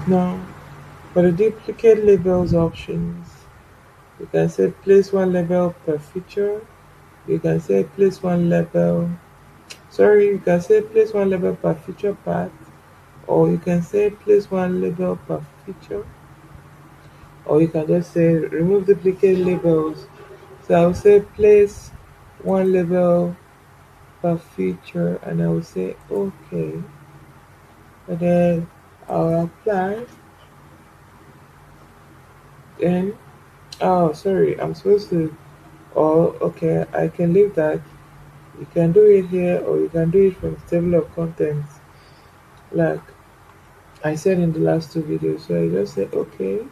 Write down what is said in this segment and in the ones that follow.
Now, for the duplicate labels options, you can say place one label per feature. You can say place one label. Sorry, you can say place one label per feature path, or you can say place one label per feature, or you can just say remove duplicate labels. So I will say place one label per feature, and I will say okay, and then I'll apply. Then oh, sorry, I'm supposed to. Oh, okay, I can leave that. You can do it here, or you can do it from the table of contents, like I said in the last two videos. So I just say okay.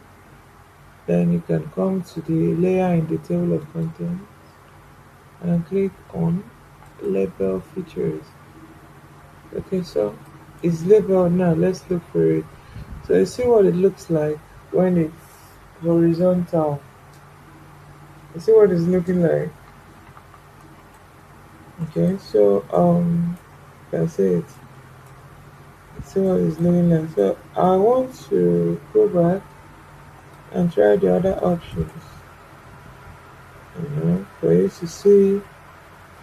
Then you can come to the layer in the table of contents and click on label features. Okay, so it's labeled now. Let's look for it. So you see what it looks like when it's horizontal. You see what it's looking like. Okay, so that's it. See what it's looking like. So I want to go back and try the other options. For you to see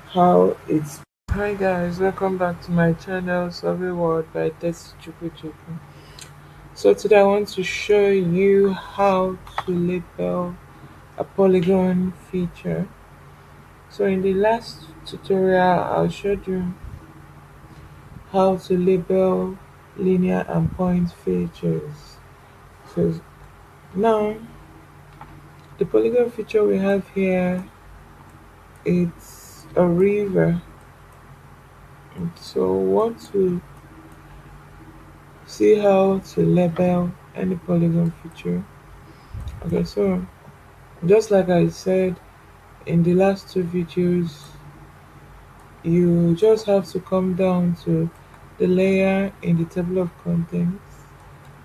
how it's. Hi guys, welcome back to my channel Survey World by Test Chuku Chuku. So today I want to show you how to label a polygon feature. So in the last tutorial I showed you how to label linear and point features. So now the polygon feature we have here, it's a river. So we want to see how to label any polygon feature. Okay, so just like I said in the last two videos, you just have to come down to the layer in the table of contents.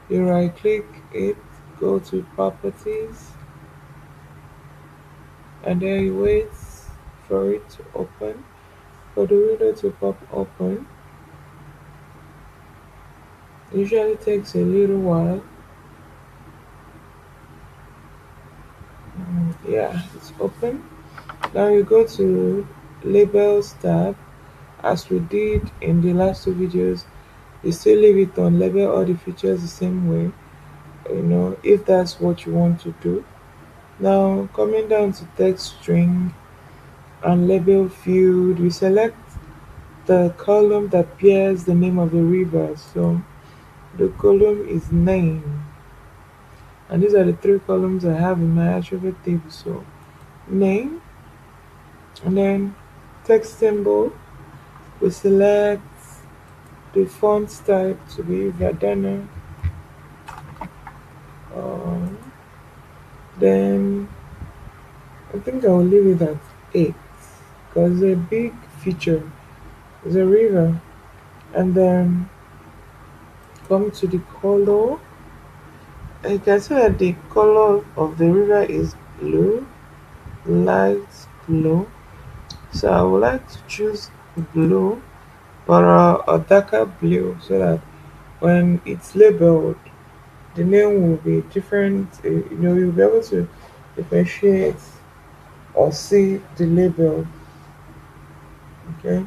You right click it, go to properties, and then you wait for it to open, for the window to pop open. Usually takes a little while. Yeah, it's open. Now you go to labels tab. As we did in the last two videos, you still leave it on, label all the features the same way, if that's what you want to do. Now coming down to text string and label field, we select the column that bears the name of the river. So the column is name, and these are the three columns I have in my attribute table. So name, and then text symbol, we select the font type to be Verdana. Um, then I think I will leave it at 8 because it's a big feature. It's a river. And then come to the color. And you can see that the color of the river is blue, light blue. So I would like to choose blue, but a darker blue, so that when it's labeled, the name will be different. You'll be able to differentiate or see the label. Okay,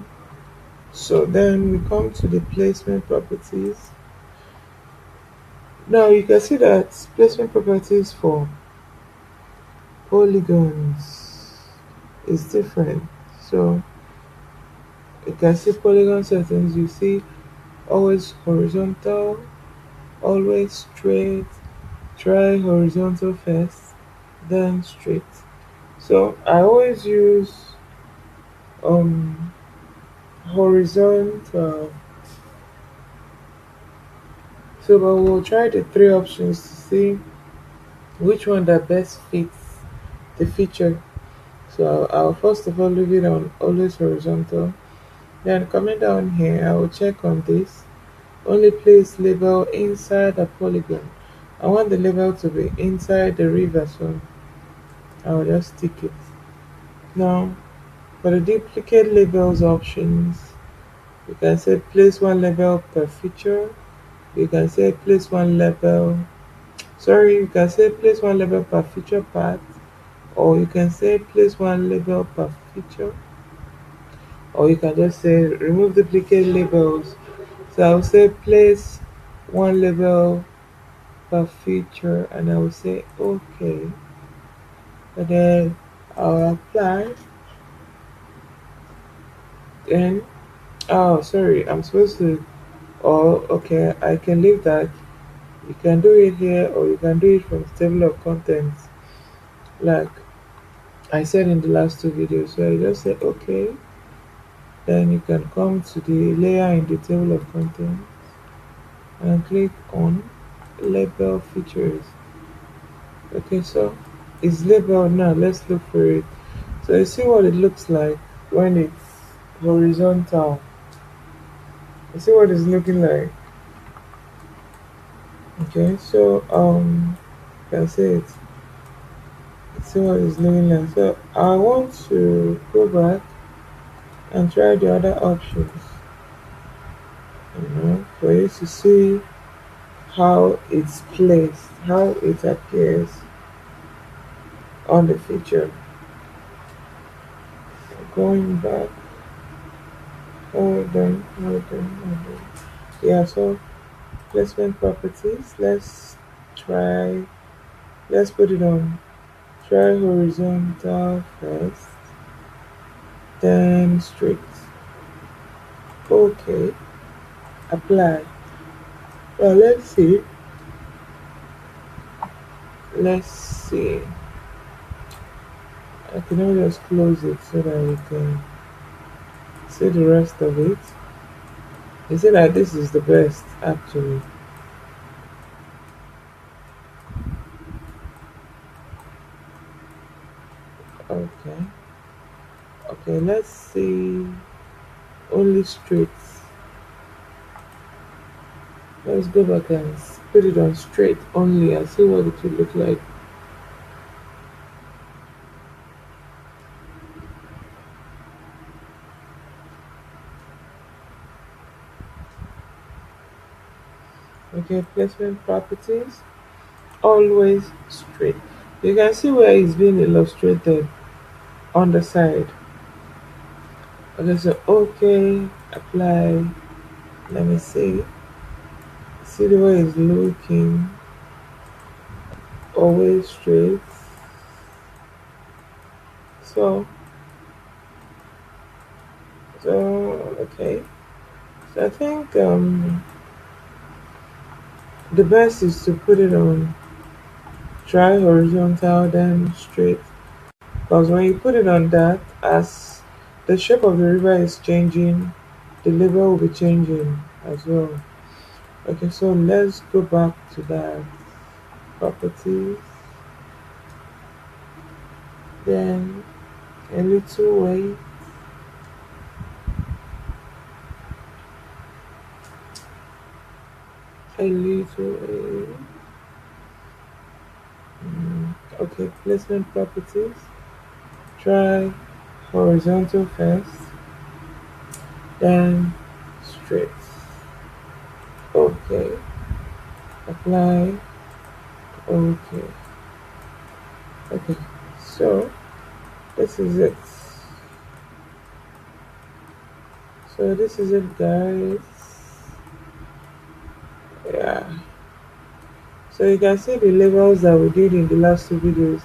so then we come to the placement properties. Now you can see that placement properties for polygons is different. So you can see polygon settings. You see always horizontal, always straight, try horizontal first, then straight. So I always use um horizontal. So but we'll try the three options to see which one that best fits the feature. So I'll first of all leave it on always horizontal. Then coming down here, I will check on this. Only place label inside the polygon. I want the label to be inside the river, so I'll just stick it. Now, for the duplicate labels options, you can say place one label per feature. You can say place one label. Sorry, you can say place one label per feature path, or you can say place one label per feature, or you can just say remove duplicate labels. So I'll say place one label per feature, and I will say okay, and then I'll apply. Then oh, sorry, I'm supposed to. Oh, okay, I can leave that. You can do it here, or you can do it from the table of contents, like I said in the last two videos. So I just say okay. Then you can come to the layer in the table of contents and click on label features. Okay, so it's labeled now. Let's look for it. So you see what it looks like when it's horizontal. You see what it's looking like. Okay, so you can see it. See what it's looking like. So I want to go back and try the other options. For you to see how it's placed, how it appears on the feature. Going back, hold on. Yeah, so placement properties. Try, let's put it on. Try horizontal first, then straight. Okay, apply. Well, let's see. Let's see. I can now just close it so that we can see the rest of it. You see that this is the best actually. Okay. Okay, let's see only straight. Let's go back and put it on straight only and see what it will look like. Okay, placement properties, always straight. You can see where it's being illustrated on the side. Okay, so okay, apply. Let me see. See the way it's looking, always straight. So, so okay. So I think the best is to put it on try horizontal then straight, because when you put it on that, as the shape of the river is changing, the label will be changing as well. Okay, so let's go back to that properties, then a little way, a little way. Okay, placement properties, try horizontal first, then straight. Okay, apply. Okay, okay, so this is it. So this is it, guys. Yeah, so you can see the labels that we did in the last two videos,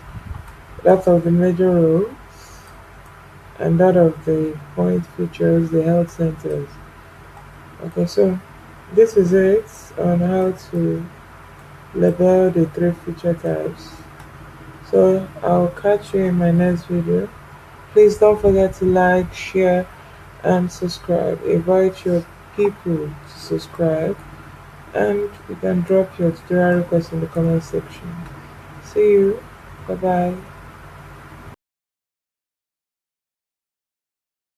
that of the major roads and that of the point features, the health centers. Okay, so this is it on how to label the three feature types. So I'll catch you in my next video. Please don't forget to like, share, and subscribe. Invite your people to subscribe, and you can drop your tutorial request in the comment section. See you. Bye bye.